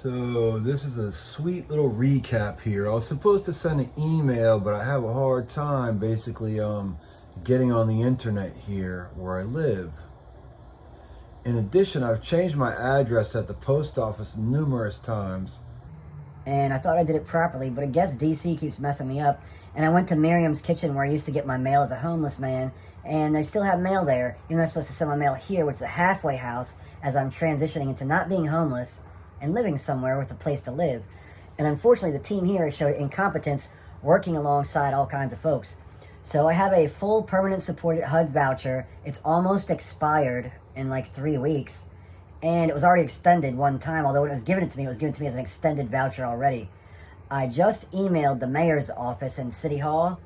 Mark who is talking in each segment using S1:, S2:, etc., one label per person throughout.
S1: So this is a sweet little recap here. I was supposed to send an email, but I have a hard time basically getting on the internet here where I live. In addition, I've changed my address at the post office numerous times.
S2: And I thought I did it properly, but I guess DC keeps messing me up. And I went to Miriam's kitchen where I used to get my mail as a homeless man, and they still have mail there, even though I'm supposed to send my mail here, which is a halfway house, as I'm transitioning into not being homeless and living somewhere with a place to live. And unfortunately, the team here has showed incompetence working alongside all kinds of folks. So I have a full permanent supported HUD voucher. It's almost expired in like 3 weeks. And it was already extended one time, although when it was given to me as an extended voucher already. I just emailed the mayor's office in City Hall,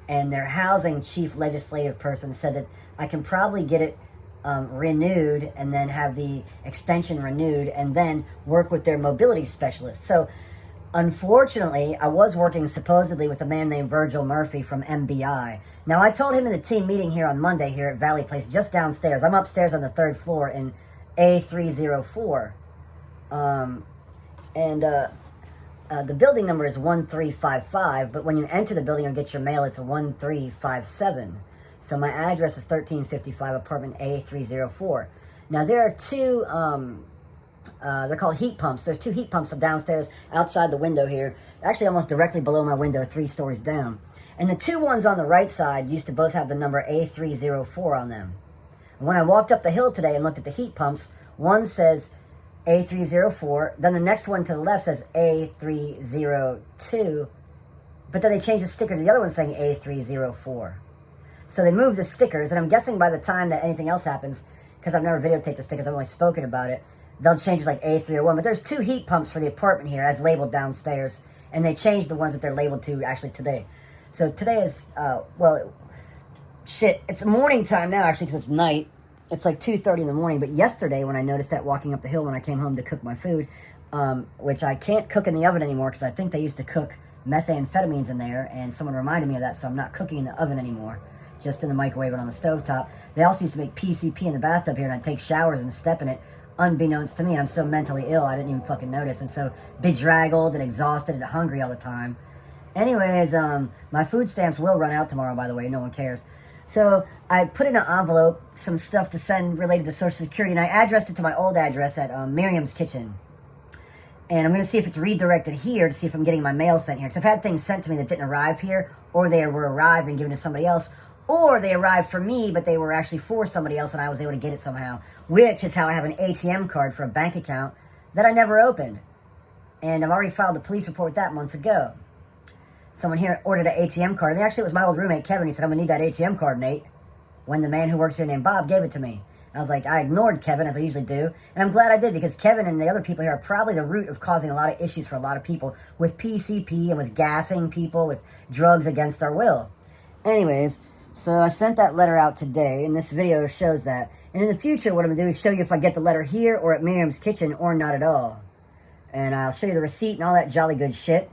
S2: and their housing chief legislative person said that I can probably get it renewed and then have the extension renewed and then work with their mobility specialist. So unfortunately, I was working supposedly with a man named Virgil Murphy from MBI. Now, I told him in the team meeting here on Monday here at Valley Place, just downstairs. I'm upstairs on the 3rd floor in A304. The building number is 1355, but when you enter the building and get your mail, it's 1357. So my address is 1355, apartment A304. Now, there are two, they're called heat pumps. There's 2 heat pumps downstairs outside the window here, actually almost directly below my window, 3 stories down. And the 2 ones on the right side used to both have the number A304 on them. When I walked up the hill today and looked at the heat pumps, one says A304, then the next one to the left says A302, but then they changed the sticker to the other one saying A304. So they moved the stickers, and I'm guessing by the time that anything else happens, because I've never videotaped the stickers, I've only spoken about it, they'll change it like A301. But there's 2 heat pumps for the apartment here as labeled downstairs, and they changed the ones that they're labeled to actually today. So today is, it's morning time now, actually, because it's night. It's like 2:30 in the morning. But yesterday, when I noticed that walking up the hill when I came home to cook my food, which I can't cook in the oven anymore because I think they used to cook methamphetamines in there, and someone reminded me of that, so I'm not cooking in the oven anymore, just in the microwave and on the stovetop. They also used to make PCP in the bathtub here, and I'd take showers and step in it, unbeknownst to me, and I'm so mentally ill, I didn't even fucking notice, and so bedraggled and exhausted and hungry all the time. Anyways, my food stamps will run out tomorrow, by the way, no one cares. So I put in an envelope some stuff to send related to Social Security, and I addressed it to my old address at Miriam's kitchen. And I'm going to see if it's redirected here to see if I'm getting my mail sent here. Because I've had things sent to me that didn't arrive here, or they were arrived and given to somebody else, or they arrived for me, but they were actually for somebody else, and I was able to get it somehow. Which is how I have an ATM card for a bank account that I never opened. And I've already filed a police report with that months ago. Someone here ordered an ATM card, and actually it was my old roommate, Kevin. He said, I'm going to need that ATM card, Nate, when the man who works here named Bob gave it to me. And I was like, I ignored Kevin, as I usually do, and I'm glad I did, because Kevin and the other people here are probably the root of causing a lot of issues for a lot of people with PCP and with gassing people with drugs against our will. Anyways, so I sent that letter out today, and this video shows that. And in the future, what I'm going to do is show you if I get the letter here or at Miriam's kitchen or not at all. And I'll show you the receipt and all that jolly good shit.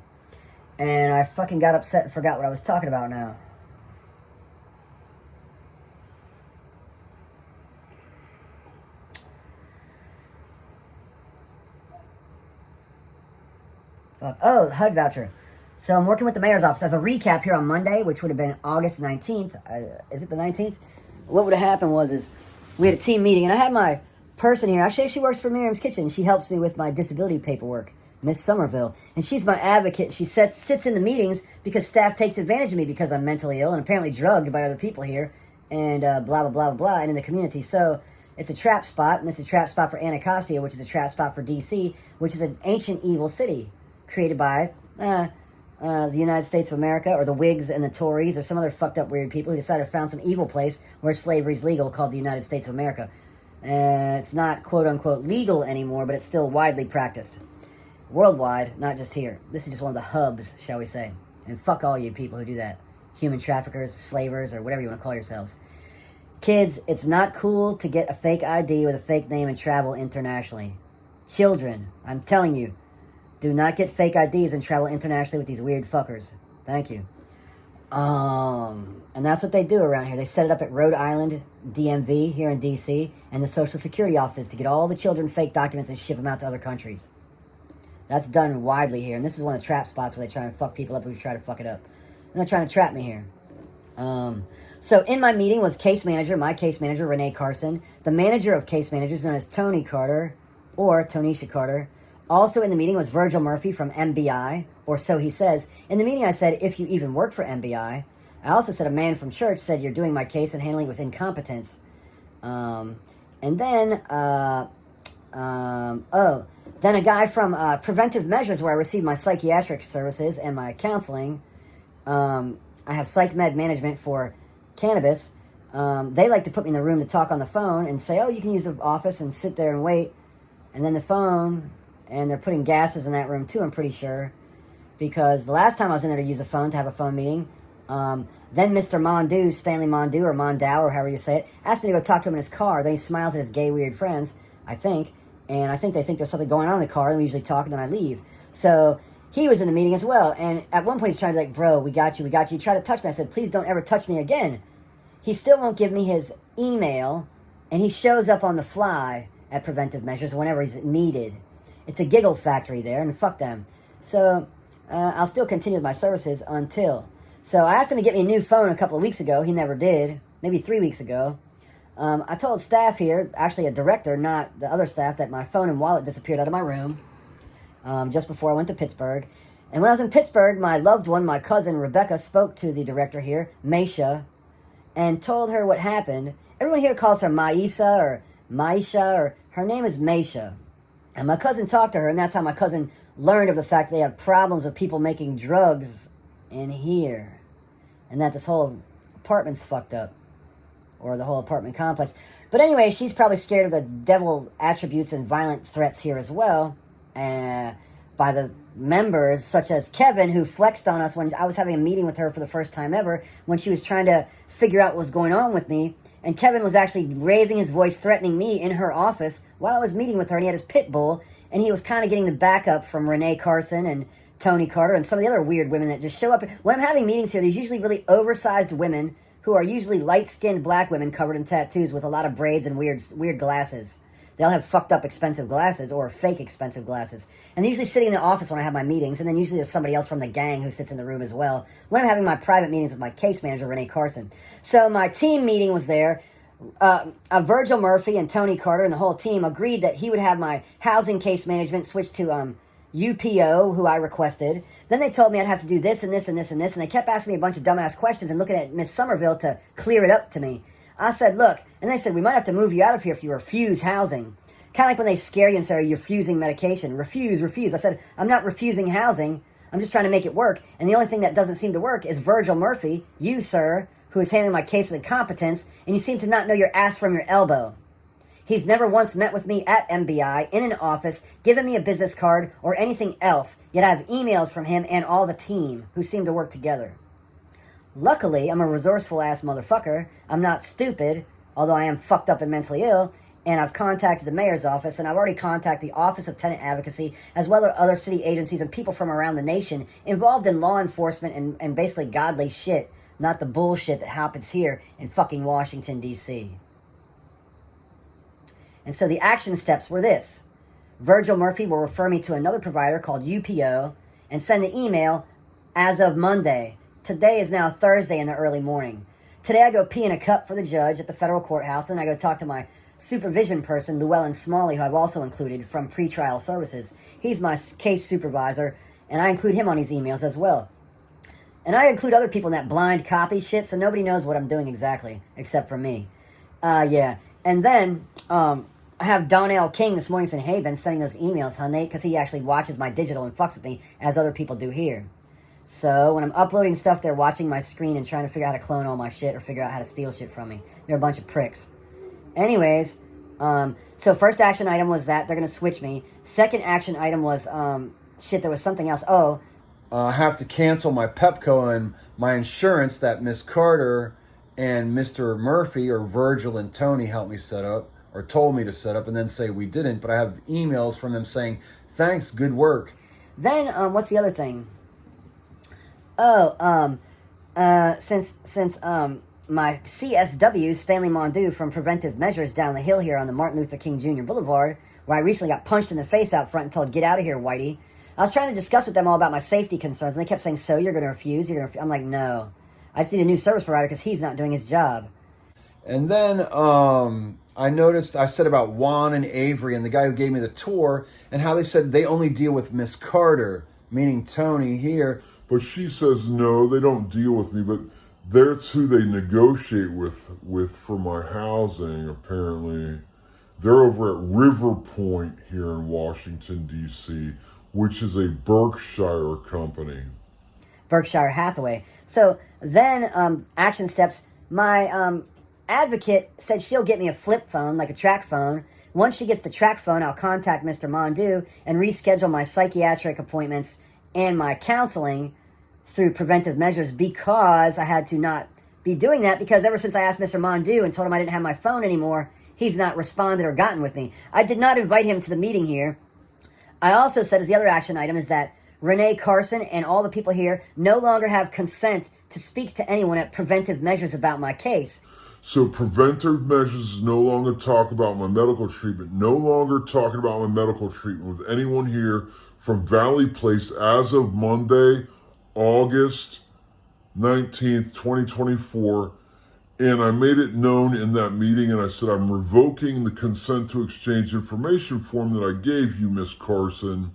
S2: And I fucking got upset and forgot what I was talking about now. Fuck. Oh, HUD voucher. So I'm working with the mayor's office. As a recap here on Monday, which would have been August 19th. Is it the 19th? What would have happened was we had a team meeting, and I had my person here. Actually, she works for Miriam's kitchen. She helps me with my disability paperwork. Miss Somerville, and she's my advocate. She sits in the meetings because staff takes advantage of me because I'm mentally ill and apparently drugged by other people here, and blah, blah, blah, blah, and in the community. So it's a trap spot, and it's a trap spot for Anarchists, which is a trap spot for DC, which is an ancient evil city created by the United States of America, or the Whigs and the Tories, or some other fucked up weird people who decided to found some evil place where slavery's legal called the United States of America. It's not quote-unquote legal anymore, but it's still widely practiced. Worldwide, not just here. This is just one of the hubs, shall we say. And fuck all you people who do that. Human traffickers, slavers, or whatever you want to call yourselves. Kids, it's not cool to get a fake ID with a fake name and travel internationally. Children, I'm telling you, do not get fake IDs and travel internationally with these weird fuckers. Thank you. And that's what they do around here. They set it up at Rhode Island, DMV, here in DC, and the Social Security offices to get all the children fake documents and ship them out to other countries. That's done widely here. And this is one of the trap spots where they try and fuck people up who try to fuck it up. And they're trying to trap me here. So in my meeting was my case manager, Renee Carson. The manager of case managers, known as Tony Carter, or Tonisia Carter. Also in the meeting was Virgil Murphy from MBI, or so he says. In the meeting I said, if you even work for MBI. I also said a man from church said, you're doing my case and handling it with incompetence. And then, then a guy from Preventive Measures, where I received my psychiatric services and my counseling. I have psych med management for cannabis. They like to put me in the room to talk on the phone and say, oh, you can use the office and sit there and wait. And then the phone, and they're putting gases in that room too, I'm pretty sure. Because the last time I was in there to use a phone, to have a phone meeting, then Mr. Mondeaux, Stanley Mondeaux, or Mondeaux, or however you say it, asked me to go talk to him in his car. Then he smiles at his gay, weird friends, I think. And I think they think there's something going on in the car, and we usually talk, and then I leave. So he was in the meeting as well. And at one point he's trying to be like, bro, we got you. He tried to touch me. I said, please don't ever touch me again. He still won't give me his email, and he shows up on the fly at Preventive Measures whenever he's needed. It's a giggle factory there, and fuck them. So I'll still continue with my services until. So I asked him to get me a new phone a couple of weeks ago. He never did. Maybe 3 weeks ago. I told staff here, actually a director, not the other staff, that my phone and wallet disappeared out of my room just before I went to Pittsburgh. And when I was in Pittsburgh, my loved one, my cousin Rebecca, spoke to the director here, Maisha, and told her what happened. Everyone here calls her Maisha or Maisha, or her name is Maisha. And my cousin talked to her, and that's how my cousin learned of the fact they have problems with people making drugs in here. And that this whole apartment's fucked up. Or the whole apartment complex. But anyway, she's probably scared of the devil attributes and violent threats here as well. By the members, such as Kevin, who flexed on us when I was having a meeting with her for the first time ever, when she was trying to figure out what was going on with me. And Kevin was actually raising his voice, threatening me in her office while I was meeting with her, and he had his pit bull, and he was kind of getting the backup from Renee Carson and Tony Carter and some of the other weird women that just show up. When I'm having meetings here, there's usually really oversized women who are usually light-skinned black women covered in tattoos with a lot of braids and weird glasses. They'll have fucked up expensive glasses or fake expensive glasses. And they're usually sitting in the office when I have my meetings, and then usually there's somebody else from the gang who sits in the room as well when I'm having my private meetings with my case manager, Renee Carson. So my team meeting was there. Virgil Murphy and Tony Carter and the whole team agreed that he would have my housing case management switched to UPO, who I requested. Then they told me I'd have to do this and this and this and this, and they kept asking me a bunch of dumbass questions and looking at Miss Somerville to clear it up to me. I said, look, and they said, we might have to move you out of here if you refuse housing. Kind of like when they scare you and say, you're refusing medication. Refuse. I said, I'm not refusing housing. I'm just trying to make it work. And the only thing that doesn't seem to work is Virgil Murphy, you, sir, who is handling my case with incompetence, and you seem to not know your ass from your elbow. He's never once met with me at MBI, in an office, given me a business card, or anything else, yet I have emails from him and all the team, who seem to work together. Luckily, I'm a resourceful-ass motherfucker. I'm not stupid, although I am fucked up and mentally ill, and I've contacted the mayor's office, and I've already contacted the Office of Tenant Advocacy, as well as other city agencies and people from around the nation involved in law enforcement and basically godly shit, not the bullshit that happens here in fucking Washington, D.C. And so the action steps were this. Virgil Murphy will refer me to another provider called UPO and send an email as of Monday. Today is now Thursday in the early morning. Today I go pee in a cup for the judge at the federal courthouse, and I go talk to my supervision person, Llewellyn Smalley, who I've also included from pretrial services. He's my case supervisor, and I include him on these emails as well. And I include other people in that blind copy shit, so nobody knows what I'm doing exactly, except for me. Yeah. And then, I have Donnell King this morning saying, hey, been sending those emails, huh, Nate? Because he actually watches my digital and fucks with me, as other people do here. So when I'm uploading stuff, they're watching my screen and trying to figure out how to clone all my shit or figure out how to steal shit from me. They're a bunch of pricks. Anyways, so first action item was that. They're going to switch me. Second action item was, there was something else.
S1: I have to cancel my Pepco and my insurance that Miss Carter and Mr. Murphy, or Virgil and Tony, helped me set up, or told me to set up, and then say we didn't. But I have emails from them saying, thanks, good work.
S2: Then, what's the other thing? Since my CSW, Stanley Mondeaux from Preventive Measures down the hill here on the Martin Luther King Jr. Boulevard, where I recently got punched in the face out front and told, get out of here, whitey. I was trying to discuss with them all about my safety concerns, and they kept saying, so you're going to refuse? You're going to? I'm like, no. I just need a new service provider because he's not doing his job.
S1: And then I noticed, I said about Juan and Avery and the guy who gave me the tour, and how they said they only deal with Miss Carter, meaning Tony here.
S3: But she says, no, they don't deal with me, but that's who they negotiate with for my housing, apparently. They're over at River Point here in Washington, D.C., which is a Berkshire company.
S2: Berkshire Hathaway. So then, action steps. My advocate said she'll get me a flip phone, like a track phone. Once she gets the track phone, I'll contact Mr. Mondeaux and reschedule my psychiatric appointments and my counseling through preventive measures, because I had to not be doing that, because ever since I asked Mr. Mondeaux and told him I didn't have my phone anymore, he's not responded or gotten with me. I did not invite him to the meeting here. I also said, as the other action item, is that Renee Carson and all the people here no longer have consent to speak to anyone at preventive measures about my case.
S3: So preventive measures is no longer talk about my medical treatment, no longer talking about my medical treatment with anyone here from Valley Place as of Monday, August 19th, 2024. And I made it known in that meeting, and I said, I'm revoking the consent to exchange information form that I gave you, Miss Carson.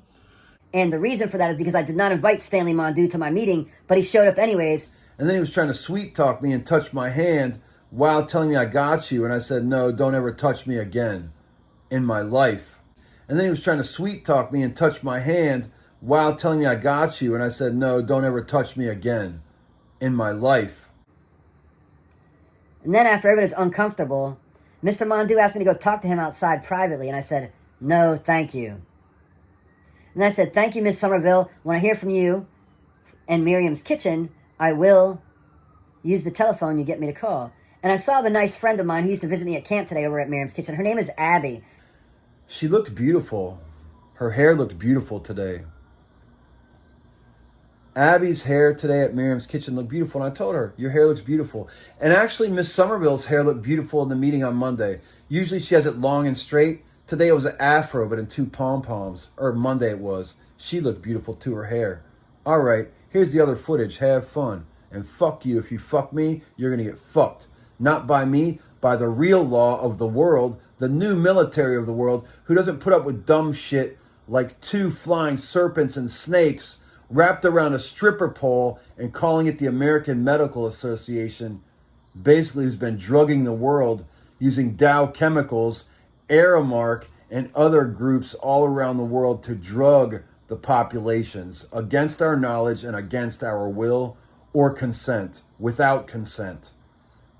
S2: And the reason for that is because I did not invite Stanley Mondeaux to my meeting, but he showed up anyways.
S1: And then he was trying to sweet talk me and touch my hand while telling me I got you. And I said, no, don't ever touch me again in my life. And then he was trying to sweet talk me and touch my hand while telling me I got you. And I said, no, don't ever touch me again in my life.
S2: And then after everybody's uncomfortable, Mr. Mondeaux asked me to go talk to him outside privately. And I said, no, thank you. And I said, thank you, Miss Somerville. When I hear from you and Miriam's kitchen, I will use the telephone you get me to call. And I saw the nice friend of mine who used to visit me at camp today over at Miriam's kitchen. Her name is Abby.
S1: She looked beautiful. Her hair looked beautiful today. Abby's hair today at Miriam's kitchen looked beautiful. And I told her, your hair looks beautiful. And actually, Miss Somerville's hair looked beautiful in the meeting on Monday. Usually she has it long and straight. Today it was an afro, but in two pom-poms. Or Monday it was. She looked beautiful too, her hair. All right, here's the other footage. Have fun. And fuck you. If you fuck me, you're going to get fucked. Not by me, by the real law of the world, the new military of the world, who doesn't put up with dumb shit like two flying serpents and snakes wrapped around a stripper pole and calling it the American Medical Association, basically who's been drugging the world using Dow Chemicals, Aramark, and other groups all around the world to drug the populations against our knowledge and against our will or consent, without consent.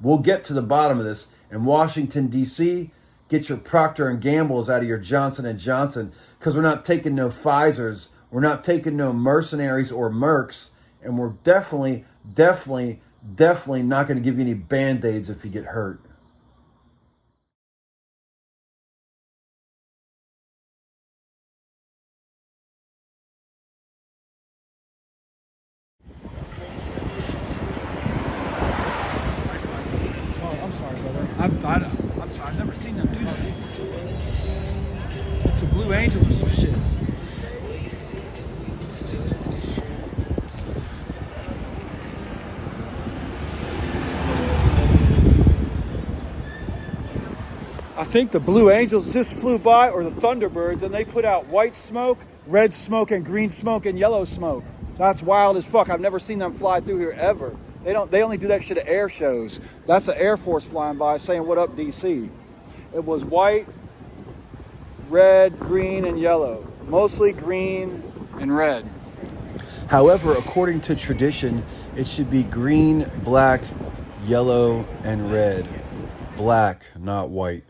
S1: We'll get to the bottom of this. In Washington, D.C., get your Procter & Gamble's out of your Johnson & Johnson, because we're not taking no Pfizer's, we're not taking no mercenaries or Mercs, and we're definitely not going to give you any Band-Aids if you get hurt.
S4: I'm sorry, I've never seen them do that. It's the Blue Angels or some shit. I think the Blue Angels just flew by, or the Thunderbirds, and they put out white smoke, red smoke, and green smoke, and yellow smoke. That's wild as fuck. I've never seen them fly through here ever. They only do that shit at air shows. That's the Air Force flying by saying, what up, DC? It was white, red, green, and yellow. Mostly green and red.
S1: However, according to tradition, it should be green, black, yellow, and red. Black, not white.